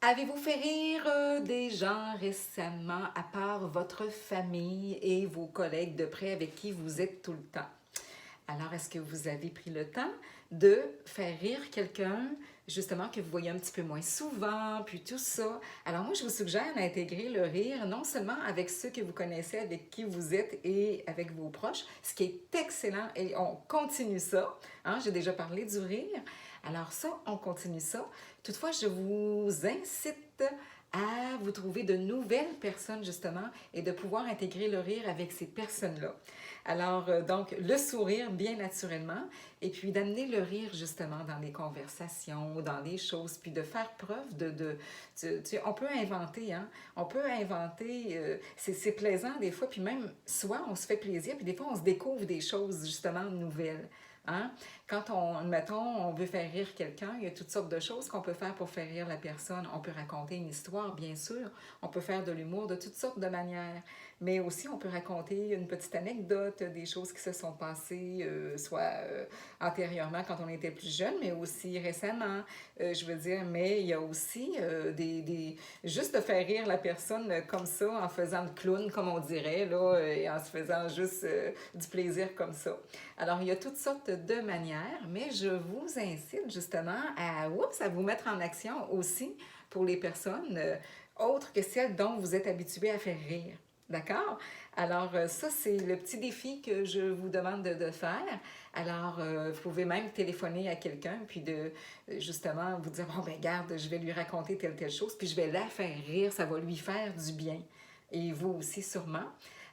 Avez-vous fait rire des gens récemment, à part votre famille et vos collègues de près avec qui vous êtes tout le temps? Alors, est-ce que vous avez pris le temps de faire rire quelqu'un, justement, que vous voyez un petit peu moins souvent, puis tout ça? Alors, moi, je vous suggère d'intégrer le rire, non seulement avec ceux que vous connaissez, avec qui vous êtes et avec vos proches, ce qui est excellent, et on continue ça. Hein? J'ai déjà parlé du rire. Alors ça, on continue ça. Toutefois, je vous incite à vous trouver de nouvelles personnes, justement, et de pouvoir intégrer le rire avec ces personnes-là. Alors, donc, le sourire, bien naturellement, et puis d'amener le rire, justement, dans les conversations, dans les choses, puis de faire preuve on peut inventer, hein? On peut inventer, c'est plaisant des fois, puis même, soit on se fait plaisir, puis des fois, on se découvre des choses, justement, nouvelles. Hein? Quand mettons, on veut faire rire quelqu'un, il y a toutes sortes de choses qu'on peut faire pour faire rire la personne. On peut raconter une histoire, bien sûr. On peut faire de l'humour de toutes sortes de manières. Mais aussi, on peut raconter une petite anecdote, des choses qui se sont passées, soit antérieurement quand on était plus jeune, mais aussi récemment. Je veux dire, mais il y a aussi juste de faire rire la personne comme ça, en faisant le clown, comme on dirait, là, et en se faisant juste du plaisir comme ça. Alors, il y a toutes sortes de manières, mais je vous incite justement à vous mettre en action aussi pour les personnes autres que celles dont vous êtes habitués à faire rire. D'accord? Alors, ça, c'est le petit défi que je vous demande de faire. Alors, vous pouvez même téléphoner à quelqu'un, puis justement, vous dire, bon, ben garde, je vais lui raconter telle chose, puis je vais la faire rire, ça va lui faire du bien. Et vous aussi, sûrement.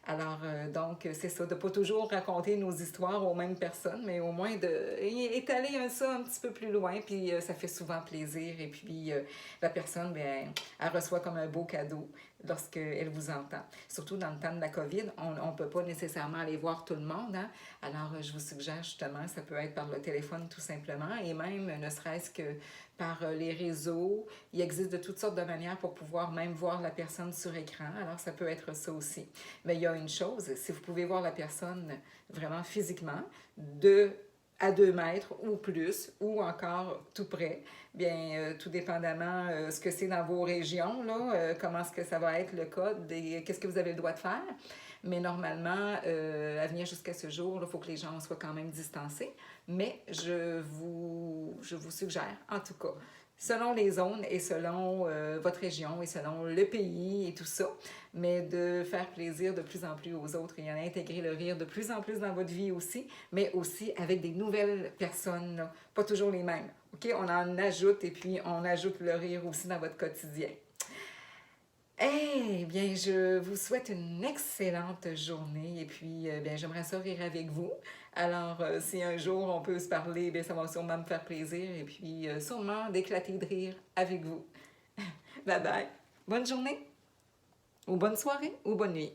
Alors, donc, c'est ça, de ne pas toujours raconter nos histoires aux mêmes personnes, mais au moins d'étaler ça un petit peu plus loin, puis ça fait souvent plaisir. Et puis, la personne, bien, elle reçoit comme un beau cadeau lorsqu'elle vous entend. Surtout dans le temps de la COVID, on ne peut pas nécessairement aller voir tout le monde. Hein? Alors, je vous suggère justement, ça peut être par le téléphone tout simplement, et même ne serait-ce que par les réseaux. Il existe de toutes sortes de manières pour pouvoir même voir la personne sur écran. Alors, ça peut être ça aussi. Mais il y a une chose, si vous pouvez voir la personne vraiment physiquement, à 2 mètres ou plus, ou encore tout près, bien, tout dépendamment ce que c'est dans vos régions, là, comment est-ce que ça va être le cas, qu'est-ce que vous avez le droit de faire. Mais normalement, à venir jusqu'à ce jour, il faut que les gens soient quand même distancés. Mais je vous suggère, en tout cas, selon les zones et selon votre région et selon le pays et tout ça, mais de faire plaisir de plus en plus aux autres et en intégrer le rire de plus en plus dans votre vie aussi, mais aussi avec des nouvelles personnes, là, pas toujours les mêmes. OK? On en ajoute et puis on ajoute le rire aussi dans votre quotidien. Eh bien, je vous souhaite une excellente journée et puis, bien, j'aimerais ça rire avec vous. Alors, si un jour on peut se parler, bien, ça va sûrement me faire plaisir et puis sûrement d'éclater de rire avec vous. Bye bye. Bonne journée, ou bonne soirée, ou bonne nuit.